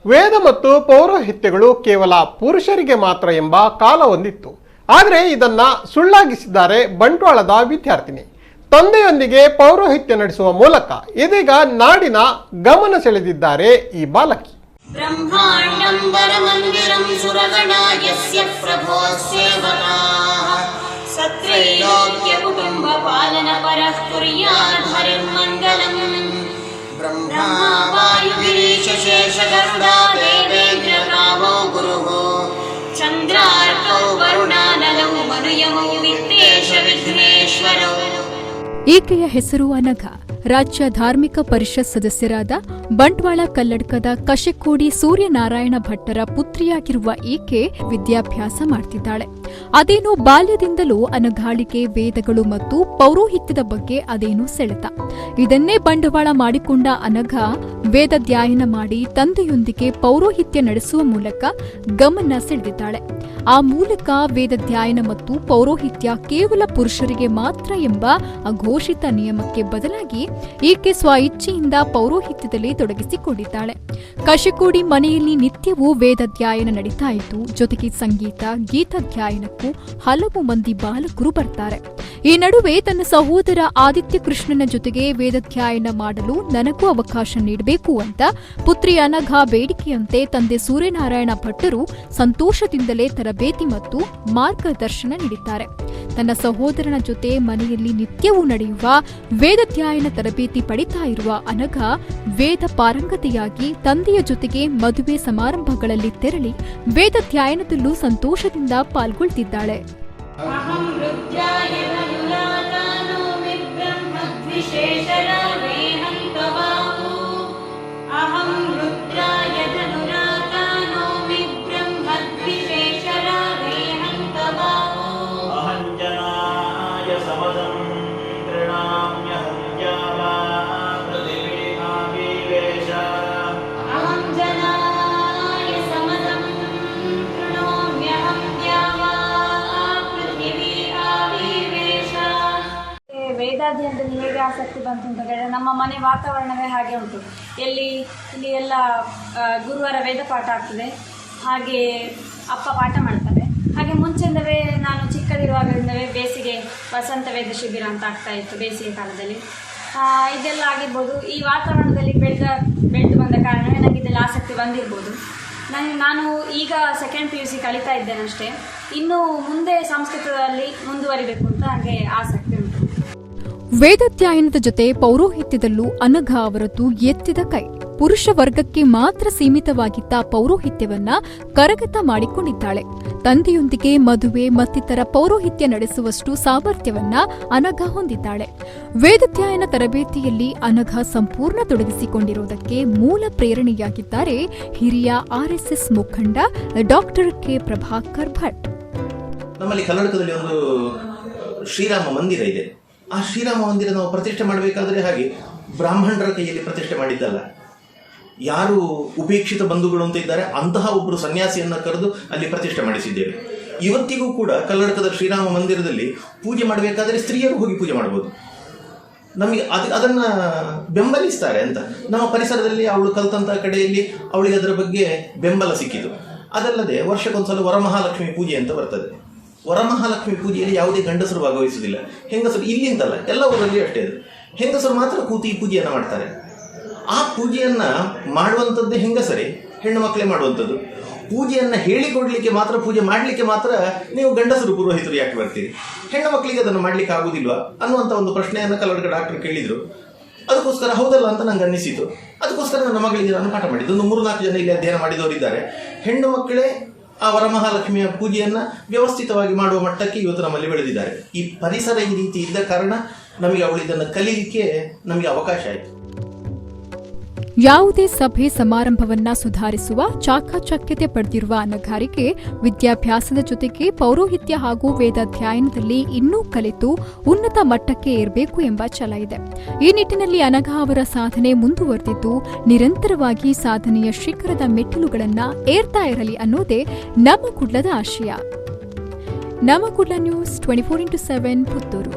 ವೇದ ಮತ್ತು ಪೌರೋಹಿತ್ಯಗಳು ಕೇವಲ ಪುರುಷರಿಗೆ ಮಾತ್ರ ಎಂಬ ಕಾಲ ಹೊಂದಿತ್ತು. ಆದರೆ ಇದನ್ನ ಸುಳ್ಳಾಗಿಸಿದ್ದಾರೆ ಬಂಟ್ವಾಳದ ವಿದ್ಯಾರ್ಥಿನಿ. ತಂದೆಯೊಂದಿಗೆ ಪೌರೋಹಿತ್ಯ ನಡೆಸುವ ಮೂಲಕ ಇದೀಗ ನಾಡಿನ ಗಮನ ಸೆಳೆದಿದ್ದಾರೆ ಈ ಬಾಲಕಿ. ಬ್ರಹ್ಮಾಂಡಂ ವರಮಂದಿರಂ ಸುರಗಣಾಯಸ್ಯ ಪ್ರಭೋಸ್ಸೇವಕಾಃ ಸತ್ರೈಲೋಕ್ಯ ಕುಟುಂಬ ಪಾಲನ ಪರಃ ಕುರ್ಯಾತ್ ಹರಿರ್ಮಂಗಲಂ. ಬ್ರಹ್ಮಾ ವಾಯು ಗಿರೀಶ ಶೇಷ ಗರುಡಾ ದೇವೇಂದ್ರ ಕಾವೋ ಗುರುಃ ಚಂದ್ರಾರ್ಕೌ ವರುಣಾನಲೌ ಮನುಯಮೌ ವಿತ್ತೇಶ ವಿಘ್ನೇಶ್ವರೌ. ಈಕೆಯ ಹೆಸರು ಅನಘ. ರಾಜ್ಯ ಧಾರ್ಮಿಕ ಪರಿಷತ್ ಸದಸ್ಯರಾದ ಬಂಟ್ವಾಳ ಕಲ್ಲಡ್ಕದ ಕಶೆಕೋಡಿ ಸೂರ್ಯನಾರಾಯಣ ಭಟ್ಟರ ಪುತ್ರಿಯಾಗಿರುವ ಈಕೆ ವಿದ್ಯಾಭ್ಯಾಸ ಮಾಡ್ತಿದ್ದಾಳೆ. ಅದೇನೋ ಬಾಲ್ಯದಿಂದಲೂ ಅನಘಾಳಿಗೆ ವೇದಗಳು ಮತ್ತು ಪೌರೋಹಿತ್ಯದ ಬಗ್ಗೆ ಅದೇನೋ ಸೆಳೆತ. ಇದನ್ನೇ ಬಂಡವಾಳ ಮಾಡಿಕೊಂಡ ಅನಘ ವೇದಾಧ್ಯಯನ ಮಾಡಿ ತಂದೆಯೊಂದಿಗೆ ಪೌರೋಹಿತ್ಯ ನಡೆಸುವ ಮೂಲಕ ಗಮನ ಸೆಳೆದಿದ್ದಾಳೆ. ಆ ಮೂಲಕ ವೇದಾಧ್ಯಯನ ಮತ್ತು ಪೌರೋಹಿತ್ಯ ಕೇವಲ ಪುರುಷರಿಗೆ ಮಾತ್ರ ಎಂಬ ಅಘೋಷಿತ ನಿಯಮಕ್ಕೆ ಬದಲಾಗಿ ಈಕೆ ಸ್ವ ಇಚ್ಛೆಯಿಂದ ಪೌರೋಹಿತ್ಯದಲ್ಲಿ ತೊಡಗಿಸಿಕೊಂಡಿದ್ದಾಳೆ. ಕಶೆಕೋಡಿ ಮನೆಯಲ್ಲಿ ನಿತ್ಯವೂ ವೇದಾಧ್ಯಯನ ನಡೀತಾ ಇತ್ತು. ಜೊತೆಗೆ ಸಂಗೀತ, ಗೀತಾಧ್ಯಯನಕ್ಕೂ ಹಲವು ಮಂದಿ ಬಾಲಕರು ಬರ್ತಾರೆ. ಈ ನಡುವೆ ತನ್ನ ಸಹೋದರ ಆದಿತ್ಯ ಕೃಷ್ಣನ ಜೊತೆಗೆ ವೇದಾಧ್ಯಯನ ಮಾಡಲು ನನಗೂ ಅವಕಾಶ ನೀಡಬೇಕು ಅಂತ ಪುತ್ರಿ ಅನಘ ಬೇಡಿಕೆಯಂತೆ ತಂದೆ ಸೂರ್ಯನಾರಾಯಣ ಭಟ್ಟರು ಸಂತೋಷದಿಂದಲೇ ತರಬೇತಿ ಮತ್ತು ಮಾರ್ಗದರ್ಶನ ನೀಡಿದ್ದಾರೆ. ತನ್ನ ಸಹೋದರನ ಜೊತೆ ಮನೆಯಲ್ಲಿ ನಿತ್ಯವೂ ನಡೆಯುವ ವೇದಾಧ್ಯಯನ ತರಬೇತಿ ಪಡಿತಾ ಇರುವ ಅನಘ ವೇದ ಪಾರಂಗತೆಯಾಗಿ ತಂದೆಯ ಜೊತೆಗೆ ಮದುವೆ ಸಮಾರಂಭಗಳಲ್ಲಿ ತೆರಳಿ ವೇದಾಧ್ಯಯನದಲ್ಲೂ ಸಂತೋಷದಿಂದ ಪಾಲ್ಗೊಳ್ತಿದ್ದಾಳೆ. ವೇದಾಧ್ಯಯನದಲ್ಲಿ ಹೇಗೆ ಆಸಕ್ತಿ ಬಂತು ಅಂತ ಹೇಳಿದ್ರೆ, ನಮ್ಮ ಮನೆ ವಾತಾವರಣವೇ ಹಾಗೆ ಉಂಟು. ಇಲ್ಲಿ ಎಲ್ಲ ಗುರುವಾರ ವೇದ ಪಾಠ ಆಗ್ತದೆ, ಹಾಗೆ ಅಪ್ಪ ಪಾಠ ಮಾಡ್ತಾರೆ. ಹಾಗೆ ಮುಂಚೆಯಿಂದವೇ ನಾನು ಚಿಕ್ಕದಿರುವಾಗಲಿಂದವೇ ಬೇಸಿಗೆ ವಸಂತ ವೇದ ಶಿಬಿರ ಅಂತ ಆಗ್ತಾ ಇತ್ತು ಬೇಸಿಗೆ ಕಾಲದಲ್ಲಿ. ಇದೆಲ್ಲ ಆಗಿರ್ಬೋದು. ಈ ವಾತಾವರಣದಲ್ಲಿ ಬೆಳೆದು ಬಂದ ಕಾರಣವೇ ನನಗೆ ಇದೆಲ್ಲ ಆಸಕ್ತಿ ಬಂದಿರ್ಬೋದು. ನಾನು ಈಗ ಸೆಕೆಂಡ್ PUC ಕಲಿತಾ ಇದ್ದೇನೆ ಅಷ್ಟೇ. ಇನ್ನು ಮುಂದೆ ಸಂಸ್ಕೃತದಲ್ಲಿ ಮುಂದುವರಿಬೇಕು ಅಂತ ನನಗೆ ಆಸಕ್ತಿ ಉಂಟು. ವೇದಾಧ್ಯಯನದ ಜೊತೆ ಪೌರೋಹಿತ್ಯದಲ್ಲೂ ಅನಘ ಅವರದ್ದು ಎತ್ತಿದ ಕೈ. ಪುರುಷ ವರ್ಗಕ್ಕೆ ಮಾತ್ರ ಸೀಮಿತವಾಗಿದ್ದ ಪೌರೋಹಿತ್ಯವನ್ನ ಕರಗತ ಮಾಡಿಕೊಂಡಿದ್ದಾಳೆ. ತಂದೆಯೊಂದಿಗೆ ಮದುವೆ ಮತ್ತಿತರ ಪೌರೋಹಿತ್ಯ ನಡೆಸುವಷ್ಟು ಸಾಮರ್ಥ್ಯವನ್ನ ಅನಘ ಹೊಂದಿದ್ದಾಳೆ. ವೇದಾಧ್ಯಯನ ತರಬೇತಿಯಲ್ಲಿ ಅನಘ ಸಂಪೂರ್ಣ ತೊಡಗಿಸಿಕೊಂಡಿರುವುದಕ್ಕೆ ಮೂಲ ಪ್ರೇರಣೆಯಾಗಿದ್ದಾರೆ ಹಿರಿಯ RSS ಮುಖಂಡ ಡಾಕ್ಟರ್ ಕೆ ಪ್ರಭಾಕರ್ ಭಟ್. ನಮ್ಮಲ್ಲಿ ಕರ್ನಾಟಕದಲ್ಲಿ ಒಂದು ಶ್ರೀರಾಮ ಮಂದಿರ ಇದೆ. ಆ ಶ್ರೀರಾಮ ಮಂದಿರ ನಾವು ಪ್ರತಿಷ್ಠೆ ಮಾಡಬೇಕಾದ್ರೆ ಹಾಗೆ ಬ್ರಾಹ್ಮಣರ ಕೈಯಲ್ಲಿ ಪ್ರತಿಷ್ಠೆ ಮಾಡಿದ್ದಲ್ಲ. ಯಾರು ಉಪೇಕ್ಷಿತ ಬಂಧುಗಳು ಅಂತ ಇದ್ದಾರೆ ಅಂತಹ ಒಬ್ಬರು ಸನ್ಯಾಸಿಯನ್ನು ಕರೆದು ಅಲ್ಲಿ ಪ್ರತಿಷ್ಠೆ ಮಾಡಿಸಿದ್ದೇವೆ. ಇವತ್ತಿಗೂ ಕೂಡ ಕಲ್ಲಡ್ಕದ ಶ್ರೀರಾಮ ಮಂದಿರದಲ್ಲಿ ಪೂಜೆ ಮಾಡಬೇಕಾದ್ರೆ ಸ್ತ್ರೀಯರು ಹೋಗಿ ಪೂಜೆ ಮಾಡಬಹುದು. ನಮಗೆ ಅದನ್ನು ಬೆಂಬಲಿಸ್ತಾರೆ ಅಂತ ನಮ್ಮ ಪರಿಸರದಲ್ಲಿ ಅವಳು ಕಲ್ತಂತಹ ಕಡೆಯಲ್ಲಿ ಅವಳಿಗೆ ಅದರ ಬಗ್ಗೆ ಬೆಂಬಲ ಸಿಕ್ಕಿತು. ಅದಲ್ಲದೆ ವರ್ಷಕ್ಕೊಂದ್ಸಲ ವರಮಹಾಲಕ್ಷ್ಮಿ ಪೂಜೆ ಅಂತ ಬರ್ತದೆ. ವರಮಹಾಲಕ್ಷ್ಮಿ ಪೂಜೆಯಲ್ಲಿ ಯಾವುದೇ ಗಂಡಸರು ಭಾಗವಹಿಸುವುದಿಲ್ಲ. ಹೆಂಗಸರು ಇಲ್ಲಿಂದಲ್ಲ, ಎಲ್ಲ ಊರಲ್ಲಿ ಅಷ್ಟೇ ಅದು. ಹೆಂಗಸರು ಮಾತ್ರ ಕೂತು ಈ ಪೂಜೆಯನ್ನು ಮಾಡ್ತಾರೆ. ಆ ಪೂಜೆಯನ್ನು ಮಾಡುವಂಥದ್ದು ಹೆಂಗಸರೇ, ಹೆಣ್ಣು ಮಕ್ಕಳೇ ಮಾಡುವಂಥದ್ದು. ಪೂಜೆಯನ್ನು ಹೇಳಿಕೊಡ್ಲಿಕ್ಕೆ ಮಾತ್ರ, ಪೂಜೆ ಮಾಡಲಿಕ್ಕೆ ಮಾತ್ರ ನೀವು ಗಂಡಸರು ಪುರೋಹಿತರು ಯಾಕೆ ಬರ್ತೀರಿ? ಹೆಣ್ಣು ಮಕ್ಕಳಿಗೆ ಅದನ್ನು ಮಾಡಲಿಕ್ಕೆ ಆಗುವುದಿಲ್ವಾ ಅನ್ನುವಂಥ ಒಂದು ಪ್ರಶ್ನೆಯನ್ನು ಕಲ್ಲಡ್ಕ ಡಾಕ್ಟರ್ ಕೇಳಿದರು. ಅದಕ್ಕೋಸ್ಕರ ಹೌದಲ್ಲ ಅಂತ ನಂಗೆ ಅನ್ನಿಸಿತು. ಅದಕ್ಕೋಸ್ಕರ ನನ್ನ ಮಗಳಿಗೆ ನಾನು ಪಾಠ ಮಾಡಿದ್ದು. ಒಂದು 3-4 ಜನ ಇಲ್ಲಿ ಅಧ್ಯಯನ ಮಾಡಿದವರಿದ್ದಾರೆ. ಹೆಣ್ಣು ಮಕ್ಕಳೇ ಆ ವರಮಹಾಲಕ್ಷ್ಮಿಯ ಪೂಜೆಯನ್ನು ವ್ಯವಸ್ಥಿತವಾಗಿ ಮಾಡುವ ಮಟ್ಟಕ್ಕೆ ಇವತ್ತು ನಮ್ಮಲ್ಲಿ ಬೆಳೆದಿದ್ದಾರೆ. ಈ ಪರಿಸರ ಈ ರೀತಿ ಇದ್ದ ಕಾರಣ ನಮಗೆ ಅವಳು ಇದನ್ನು ಕಲೀಲಿಕ್ಕೆ ನಮಗೆ ಅವಕಾಶ ಆಯಿತು. ಯಾವುದೇ ಸಭೆ ಸಮಾರಂಭವನ್ನ ಸುಧಾರಿಸುವ ಚಾಕಚಕ್ಯತೆ ಪಡೆದಿರುವ ಅನಘಾರಿಗೆ ವಿದ್ಯಾಭ್ಯಾಸದ ಜೊತೆಗೆ ಪೌರೋಹಿತ್ಯ ಹಾಗೂ ವೇದಾಧ್ಯಯನದಲ್ಲಿ ಇನ್ನೂ ಕಲಿತು ಉನ್ನತ ಮಟ್ಟಕ್ಕೆ ಏರಬೇಕು ಎಂಬ ಛಲ ಇದೆ. ಈ ನಿಟ್ಟಿನಲ್ಲಿ ಅನಘ ಅವರ ಸಾಧನೆ ಮುಂದುವರೆದಿದ್ದು ನಿರಂತರವಾಗಿ ಸಾಧನೆಯ ಶಿಖರದ ಮೆಟ್ಟಿಲುಗಳನ್ನು ಏರ್ತಾ ಇರಲಿ ಅನ್ನೋದೇ ನಮ್ಮ ಕುಡ್ಲದ ಆಶಯ. ನಮ್ಮ ಕುಡ್ಲ ನ್ಯೂಸ್ 24x7 ಪುತ್ತೂರು.